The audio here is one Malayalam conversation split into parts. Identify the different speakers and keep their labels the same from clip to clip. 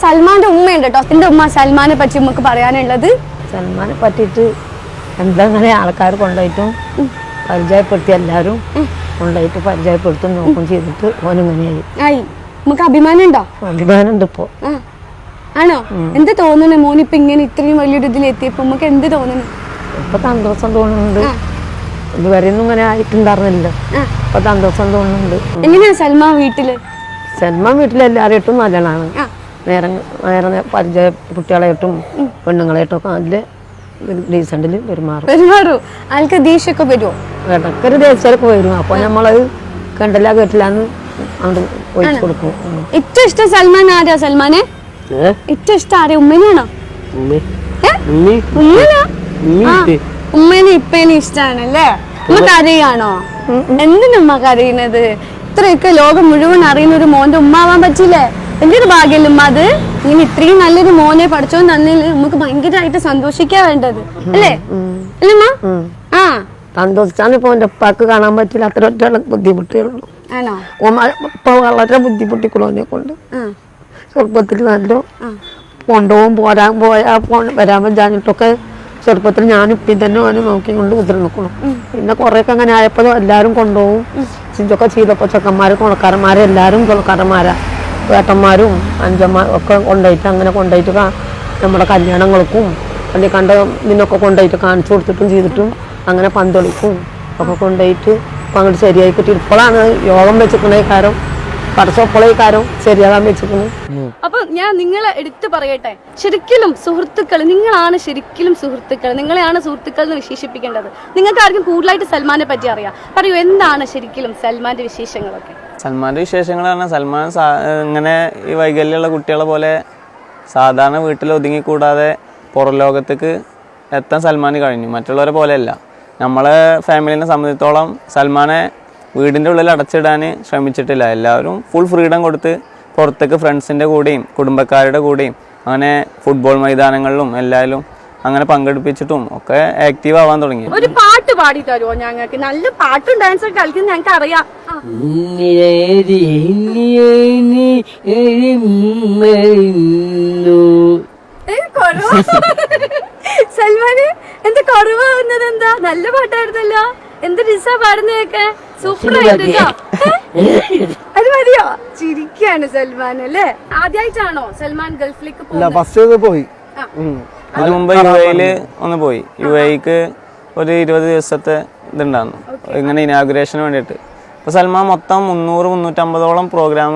Speaker 1: സൽമാന്റെ ഉമ്മയുണ്ട് കേട്ടോ. എന്റെ ഉമ്മ സൽമാനെ പറ്റി നമുക്ക് പറയാനുള്ളത്.
Speaker 2: സൽമാനെ പറ്റിയിട്ട് എന്താ അങ്ങനെ ആൾക്കാർ കൊണ്ടുപോയിട്ടും പരിചയപ്പെടുത്തി എല്ലാവരും കൊണ്ടുപോയിട്ട് പരിചയപ്പെടുത്തും നോക്കും ചെയ്തിട്ട് ഓനിങ്ങനെയായി.
Speaker 1: ആയി നമുക്ക് അഭിമാനം ഉണ്ടോ?
Speaker 2: അഭിമാനം ഉണ്ട് ഇപ്പോ.
Speaker 1: ആണോ? എന്ത് തോന്നുന്നു മോനിപ്പൊ ഇങ്ങനെ ഇത്രയും വലിയൊരു ഇതിലെത്തിയപ്പോ നമുക്ക് എന്ത് തോന്നുന്നു?
Speaker 2: ഇപ്പൊ സന്തോഷം തോന്നുന്നുണ്ട്. ഇതുവരെയൊന്നും ഇങ്ങനെ ആയിട്ടുണ്ടായിരുന്നില്ല. ഇപ്പൊ സന്തോഷം തോന്നുന്നുണ്ട്.
Speaker 1: എങ്ങനെയാ സൽമാൻ വീട്ടില്?
Speaker 2: സൽമാൻ വീട്ടിലെല്ലാവരായിട്ടും നല്ലതാണ്. നേരെ നേരെ പരിചയ കുട്ടികളായിട്ടും പെണ്ണുങ്ങളായിട്ടും ഒക്കെ നല്ല ഡീസന്റില് പെരുമാറും.
Speaker 1: ആൾക്ക് ദേഷ്യമൊക്കെ വരുമോ?
Speaker 2: ഇടയ്ക്കൊരു ദേശമൊക്കെ വരും. അപ്പൊ നമ്മളത് കണ്ടില്ല കേട്ടില്ലാന്ന് അങ്ങോട്ട് ഒഴിച്ചു കൊടുക്കും.
Speaker 1: ഏറ്റവും ഇഷ്ടം സൽമാൻ ആരാ? സൽമാനെ ഏറ്റവും ഇഷ്ടം ആരെയാ? ഉമ്മനാണോ? ഉമ്മേനെ ഇപ്പേനെ ഇഷ്ടാണല്ലേ? ഉമ്മ കരയാണോ? എന്തിനാ ഉമ്മ കരയുന്നത്? ഇത്രയൊക്കെ ലോകം മുഴുവൻ അറിയുന്ന ഒരു മോന്റെ ഉമ്മാവാൻ പറ്റില്ലേ? വലിയൊരു ഭാഗ്യല്ലേ ഉമ്മ അത്? ഇങ്ങനെ ഇത്രയും നല്ലൊരു മോനെ പഠിച്ചോ തന്നില്ല നമുക്ക് ഭയങ്കരമായിട്ട് സന്തോഷിക്കാൻ വേണ്ടത് അല്ലേ? അല്ലേ ആ
Speaker 2: സന്തോഷിച്ചാണ് ഇപ്പൊ എന്റെ ഉപ്പാക്ക് കാണാൻ പറ്റില്ല. അത്ര ഒറ്റ ബുദ്ധിമുട്ടുള്ളൂ.
Speaker 1: ആണോ?
Speaker 2: ഇപ്പൊ വളരെ ബുദ്ധിമുട്ടിക്കുള്ളൂനെ കൊണ്ട് ചെറുപ്പത്തിൽ നല്ല കൊണ്ടുപോകും വരാൻ പറ്റാഞ്ഞിട്ടൊക്കെ ചെറുപ്പത്തിൽ ഞാനിപ്പം തന്നെ ഓനെ നോക്കിക്കൊണ്ട് മുതിർന്നിക്കണം. പിന്നെ കുറേയൊക്കെ അങ്ങനെ ആയപ്പോൾ എല്ലാവരും കൊണ്ടുപോകും. ഇതൊക്കെ ചെയ്തപ്പോൾ ചെക്കന്മാർ തുണക്കാരന്മാരെ എല്ലാവരും തുണക്കാരന്മാരാ ഏട്ടന്മാരും അഞ്ചന്മാരും ഒക്കെ കൊണ്ടുപോയിട്ട് അങ്ങനെ കൊണ്ടുപോയിട്ട് നമ്മുടെ കല്യാണങ്ങൾക്കും അല്ലെങ്കിൽ കണ്ട ഇതിനൊക്കെ കൊണ്ടുപോയിട്ട് കാണിച്ചു കൊടുത്തിട്ടും ചെയ്തിട്ടും അങ്ങനെ പന്തളിക്കും ഒക്കെ കൊണ്ടുപോയിട്ട് ഇപ്പം അങ്ങോട്ട് ശരിയായി കിട്ടി. ഇപ്പോഴാണ് യോഗം വെച്ചിരിക്കണ കാരം പടച്ചപ്പോളേ കാരം ശരിയാകാൻ വെച്ചിരിക്കുന്നു.
Speaker 1: അപ്പൊ ഞാൻ നിങ്ങളെ എടുത്തു പറയട്ടെ, ശരിക്കും സുഹൃത്തുക്കൾ നിങ്ങളാണ്. ശരിക്കും സുഹൃത്തുക്കൾ നിങ്ങളെയാണ് സുഹൃത്തുക്കൾ എന്ന് വിശേഷിപ്പിക്കേണ്ടത്. നിങ്ങൾക്ക് ആർക്കും കൂടുതലായിട്ട് സൽമാനെ പറ്റി അറിയാം. പറയൂ, എന്താണ് ശരിക്കും സൽമാന്റെ വിശേഷങ്ങളൊക്കെ?
Speaker 3: സൽമാന്റെ വിശേഷങ്ങൾ പറഞ്ഞാൽ സൽമാൻ ഇങ്ങനെ ഈ വൈകല്യമുള്ള കുട്ടികളെ പോലെ സാധാരണ വീട്ടിൽ ഒതുങ്ങിക്കൂടാതെ പുറം ലോകത്തേക്ക് എത്താൻ സൽമാന് കഴിഞ്ഞു. മറ്റുള്ളവരെ പോലെയല്ല. നമ്മളെ ഫാമിലിനെ സംബന്ധിച്ചോളം സൽമാനെ വീടിൻ്റെ ഉള്ളിൽ അടച്ചിടാൻ ശ്രമിച്ചിട്ടില്ല. എല്ലാവരും ഫുൾ ഫ്രീഡം കൊടുത്ത് പുറത്തേക്ക് ഫ്രണ്ട്സിൻ്റെ കൂടെയും കുടുംബക്കാരുടെ കൂടെയും അങ്ങനെ ഫുട്ബോൾ മൈതാനങ്ങളിലും എല്ലാവരും അങ്ങനെ പങ്കെടുപ്പിച്ചിട്ടും ഒക്കെ ആക്റ്റീവ് ആവാൻ തുടങ്ങി.
Speaker 1: ഒരു പാട്ട് പാടി തരുമോ ഞങ്ങൾക്ക്? നല്ല പാട്ടും ഡാൻസും കളിക്കുന്നത് ഞങ്ങൾക്ക് അറിയാം. സൽമാന് എന്താ കുറവാകുന്നത്? എന്താ നല്ല പാട്ടായിരുന്നല്ലോ. എന്ത് രസാ പാടുന്നതൊക്കെ. സൂപ്പർ ആയിട്ടോ. അത് മതിയോ? ചിരിക്കാണ് സൽമാൻ അല്ലേ? ആദ്യമായിട്ടാണോ സൽമാൻ ഗൾഫിലേക്ക്
Speaker 4: പോയി?
Speaker 3: അതിനു മുമ്പ് UAE ഒന്ന് പോയി. UAEക്ക് ഒരു 20 ദിവസത്തെ ഇതുണ്ടായിരുന്നു ഇങ്ങനെ ഇനാഗുറേഷന് വേണ്ടിയിട്ട്. അപ്പോൾ സൽമാൻ മൊത്തം 300-350ഓളം പ്രോഗ്രാം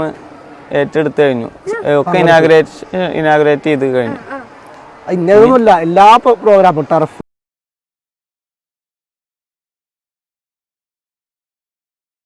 Speaker 3: ഏറ്റെടുത്ത് കഴിഞ്ഞു. ഒക്കെ ഇനാഗുറേറ്റ് ചെയ്ത് കഴിഞ്ഞു.
Speaker 4: ഇന്നതൊന്നുമില്ല, എല്ലാ പ്രോഗ്രാമും ടർഫ്